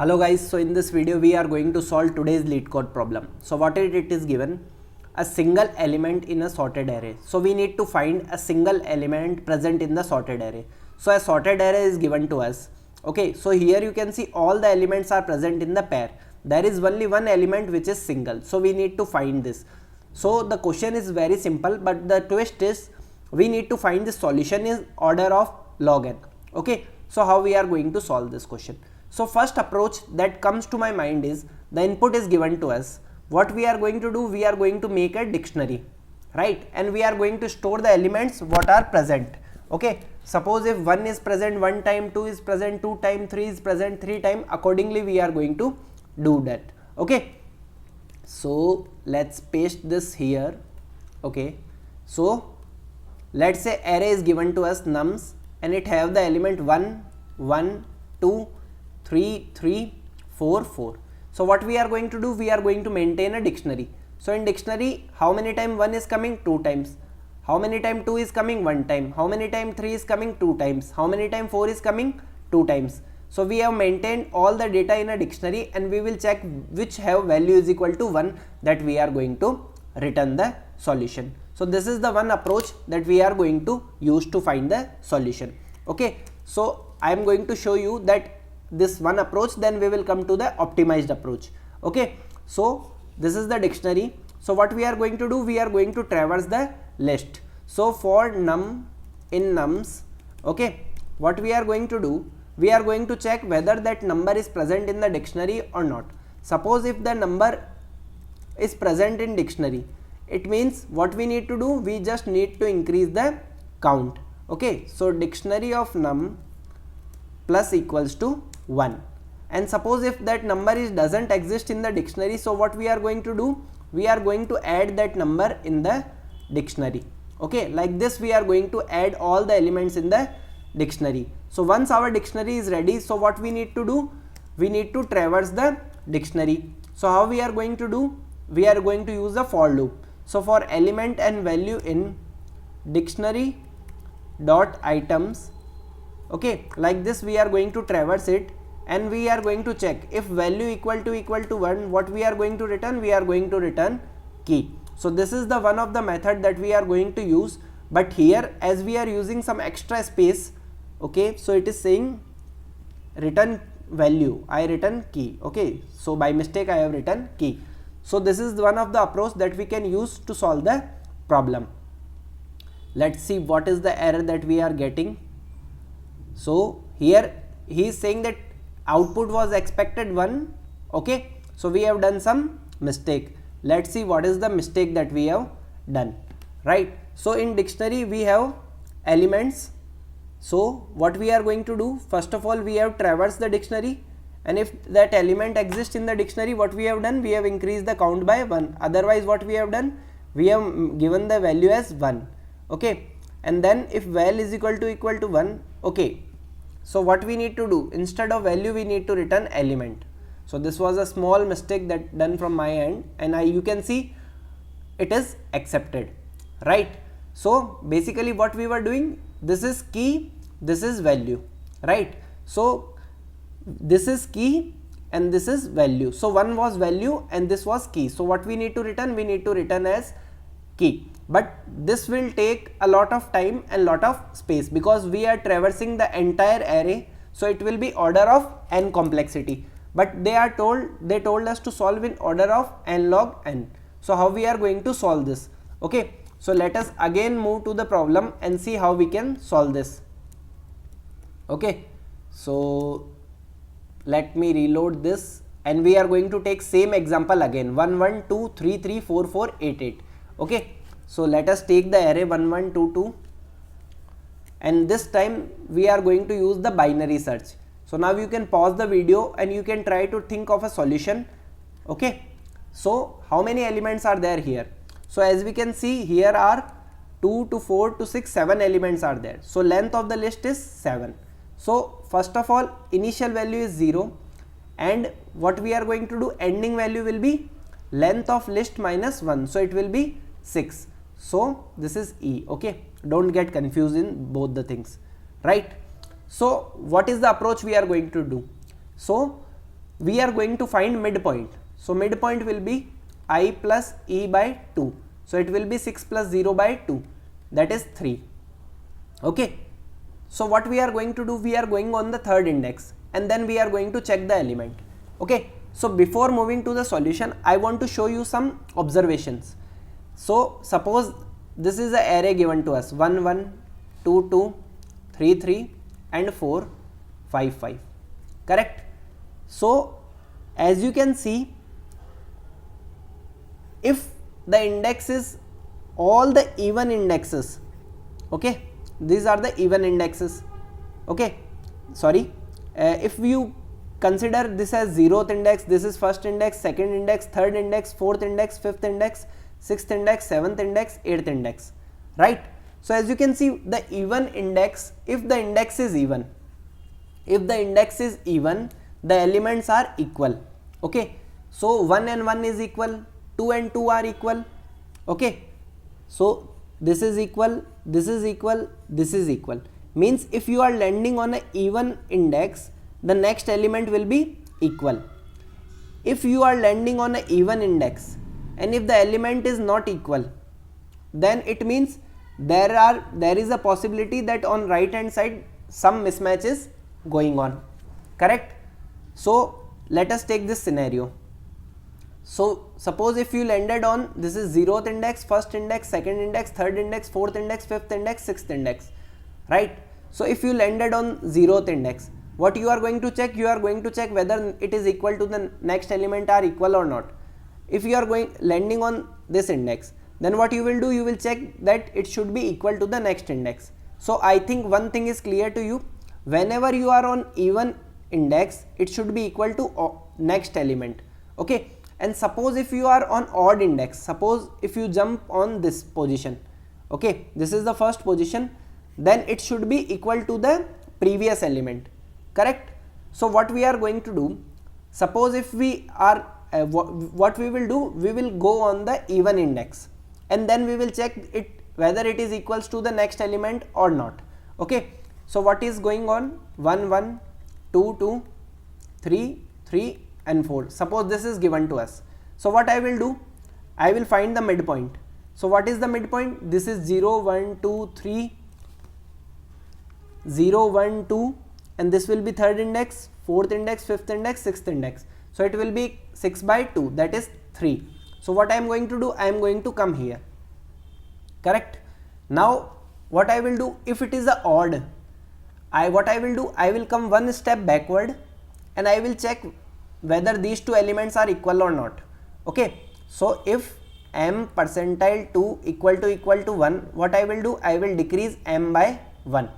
Hello guys, so in this video we are going to solve today's LeetCode problem. So what it is given? A single element in a sorted array. So we need to find a single element present in the sorted array. So a sorted array is given to us. Okay, so here you can see all the elements are present in the pair. There is only one element which is single. So we need to find this. So the question is very simple, but the twist is we need to find the solution in order of log n. Okay, so how we are going to solve this question? So first approach that comes to my mind is the input is given to us. What we are going to do, we are going to make a dictionary, right? And we are going to store the elements what are present. Okay, suppose if 1 is present 1 time, 2 is present 2 time, 3 is present 3 time, accordingly we are going to do that. Okay, so let's paste this here. Okay, so let's say array is given to us nums and it have the element 1, 1, 2, 3, 3, 4, 4. So what we are going to do, we are going to maintain a dictionary. So in dictionary, how many time 1 is coming? 2 times. How many time 2 is coming? 1 time. How many time 3 is coming? 2 times. How many time 4 is coming? 2 times. So we have maintained all the data in a dictionary and we will check which have value is equal to 1, that we are going to return the solution. So this is the one approach that we are going to use to find the solution. Okay, so I am going to show you that this one approach, then we will come to the optimized approach. Okay, so this is the dictionary. So what we are going to do, we are going to traverse the list. So for num in nums, okay, what we are going to do, we are going to check whether that number is present in the dictionary or not. Suppose if the number is present in dictionary, it means what we need to do, we just need to increase the count. Okay, so dictionary of num plus equals to 1, and suppose if that number doesn't exist in the dictionary, so what we are going to do, we are going to add that number in the dictionary. Okay, like this we are going to add all the elements in the dictionary. So once our dictionary is ready, so what we need to do, we need to traverse the dictionary. So how we are going to do, we are going to use the for loop. So for element and value in dictionary dot items, okay, like this we are going to traverse it and we are going to check if value equal to 1, what we are going to return, we are going to return key. So this is the one of the method that we are going to use, but here as we are using some extra space, okay, so it is saying return value, I return key. Okay, so by mistake I have written key. So this is one of the approach that we can use to solve the problem. Let's see what is the error that we are getting. So here he is saying that output was expected 1. Okay, so we have done some mistake. Let's see what is the mistake that we have done, right? So in dictionary we have elements. So what we are going to do, first of all we have traversed the dictionary, and if that element exists in the dictionary, what we have done, we have increased the count by 1. Otherwise what we have done, we have given the value as 1. Okay, and then if val is equal to 1, okay, so what we need to do, instead of value we need to return element. So this was a small mistake that done from my end, and you can see it is accepted, right? So basically what we were doing, this is key, this is value, right? So this is key and this is value. So one was value and this was key. So what we need to return, we need to return as key. But this will take a lot of time and lot of space because we are traversing the entire array. So it will be order of n complexity. But they told us to solve in order of n log n. So how we are going to solve this? Okay, so let us again move to the problem and see how we can solve this. Okay, so let me reload this and we are going to take same example again, 1 1 2 3 3 4 4 8 8. Okay, so let us take the array 1 1 2 2 and this time we are going to use the binary search. So now you can pause the video and you can try to think of a solution. Okay, so how many elements are there here? So as we can see, here are 2 to 4 to 6, 7 elements are there. So length of the list is 7. So first of all, initial value is 0 and what we are going to do, ending value will be length of list minus 1. So it will be 6. So this is E. Okay, don't get confused in both the things, right? So what is the approach we are going to do? So we are going to find midpoint. So midpoint will be I plus E by 2. So it will be 6 plus 0 by 2, that is 3. Okay. So what we are going to do, we are going on the third index and then we are going to check the element. Okay. So before moving to the solution, I want to show you some observations. So suppose this is the array given to us 1 1, 2 2, 3 3 and 4 5 5, correct. So as you can see, if the index is all the even indexes, okay, these are the even indexes, okay, sorry, if you consider this as 0th index, this is first index, second index, third index, fourth index, fifth index, sixth index, seventh index, eighth index, right. So as you can see, the even index, if the index is even, the elements are equal, okay. So 1 and 1 is equal, 2 and 2 are equal, okay. So this is equal, this is equal, this is equal, means if you are landing on an even index, the next element will be equal. If you are landing on an even index and if the element is not equal, then it means there is a possibility that on right hand side some mismatch is going on, correct. So let us take this scenario. So suppose if you landed on, this is 0th index, first index, second index, third index, fourth index, fifth index, sixth index, right. So if you landed on 0th index, what you are going to check? You are going to check whether it is equal to the next element are equal or not. If you are landing on this index, then what you will do? You will check that it should be equal to the next index. So I think one thing is clear to you. Whenever you are on even index, it should be equal to next element, okay. And suppose if you are on odd index, suppose if you jump on this position, okay, this is the first position, then it should be equal to the previous element, correct. So what we are going to do, suppose if we are what we will do, we will go on the even index and then we will check it whether it is equals to the next element or not, okay. So what is going on? 1 1, 2 2, 3 3 and 4. Suppose this is given to us. So what I will do? I will find the midpoint. So what is the midpoint? This is 0 1 2 3, 0 1 2, and this will be third index, fourth index, fifth index, sixth index. So it will be 6 by 2, that is 3. So what I am going to do? I am going to come here, correct. Now what I will do, if it is a odd, what I will do, I will come one step backward and I will check whether these two elements are equal or not, okay. So if m percentile 2 equal to 1, what I will do? I will decrease m by 1.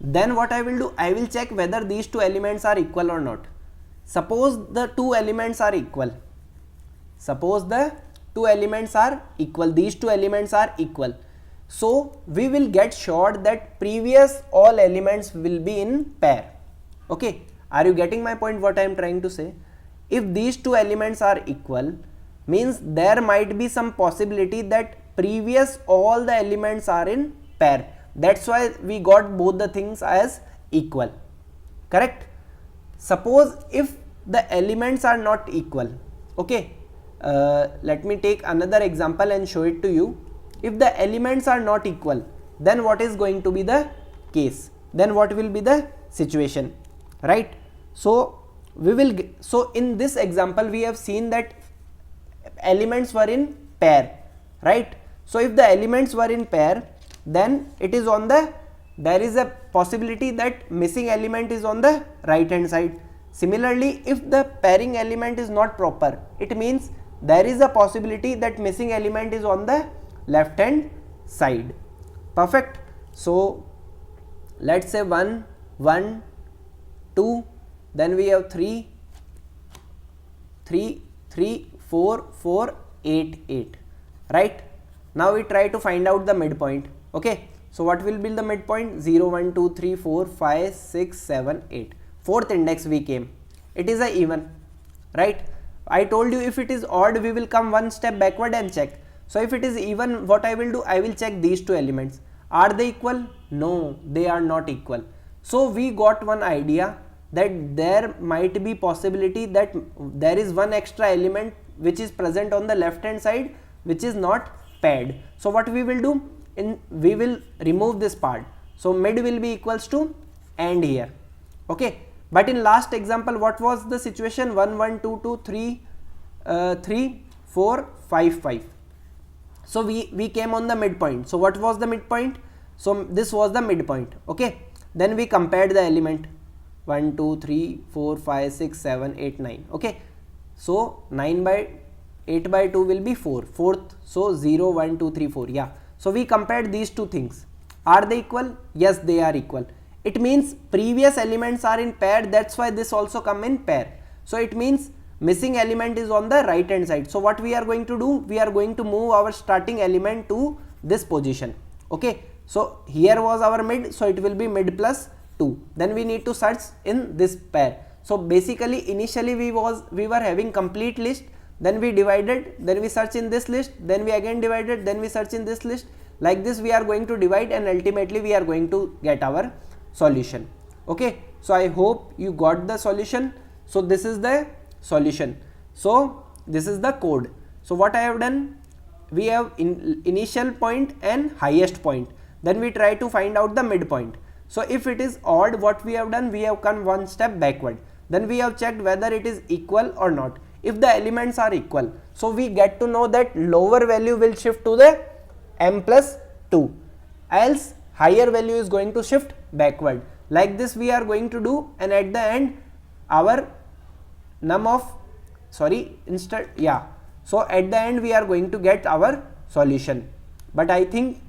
Then what I will do? I will check whether these two elements are equal or not. Suppose the two elements are equal. Suppose the two elements are equal. These two elements are equal. So we will get sure that previous all elements will be in pair, okay. Are you getting my point? What I am trying to say? If these two elements are equal, means there might be some possibility that previous all the elements are in pair. That's why we got both the things as equal, correct. Suppose if the elements are not equal, okay, let me take another example and show it to you. If the elements are not equal, then what is going to be the case? Then what will be the situation, right? So we will so in this example we have seen that elements were in pair, right? So if the elements were in pair, then it is on the, there is a possibility that missing element is on the right hand side. Similarly, if the pairing element is not proper, it means there is a possibility that missing element is on the left hand side. Perfect. So let's say 1 1 2, then we have 3 3 3 4 4 8 8, right. Now we try to find out the midpoint, okay. So what will be the midpoint? 0 1 2 3 4 5 6 7 8, fourth index we came. It is a even, right. I told you if it is odd, we will come one step backward and check. So if it is even, what I will do? I will check these two elements. Are they equal? No, they are not equal. So we got one idea that there might be possibility that there is one extra element which is present on the left hand side which is not paired. So what we will do, we will remove this part. So mid will be equals to AND here. Okay, but in last example what was the situation? 1 1 2 2 3 3 4 5 5. So we came on the midpoint. So what was the midpoint? So this was the midpoint. Okay, then we compared the element 1 2 3 4 5 6 7 8 9. Okay, so 9 by 8 by 2 will be 4, fourth, so 0 1 2 3 4. Yeah, so we compared these two things. Are they equal? Yes, they are equal. It means previous elements are in pair, that's why this also come in pair. So it means missing element is on the right hand side. So what we are going to do, we are going to move our starting element to this position. Okay, so here was our mid, so it will be mid plus 2. Then we need to search in this pair. So basically initially we were having complete list, then we divided, then we search in this list, then we again divided, then we search in this list. Like this we are going to divide and ultimately we are going to get our solution. Okay, so I hope you got the solution. So this is the solution. So this is the code. So what I have done, we have initial point and highest point, then we try to find out the midpoint. So if it is odd, what we have done, we have come one step backward, then we have checked whether it is equal or not. If the elements are equal, so we get to know that lower value will shift to the m plus 2, else higher value is going to shift backward. Like this we are going to do, and at the end our num of so at the end we are going to get our solution. But I think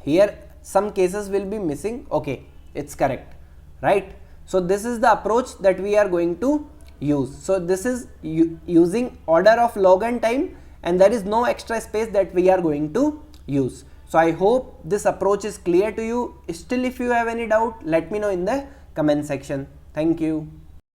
here some cases will be missing. Okay, it's correct, right? So this is the approach that we are going to use. So this is using order of log n time, and there is no extra space that we are going to use. So I hope this approach is clear to you. Still if you have any doubt, let me know in the comment section. Thank you.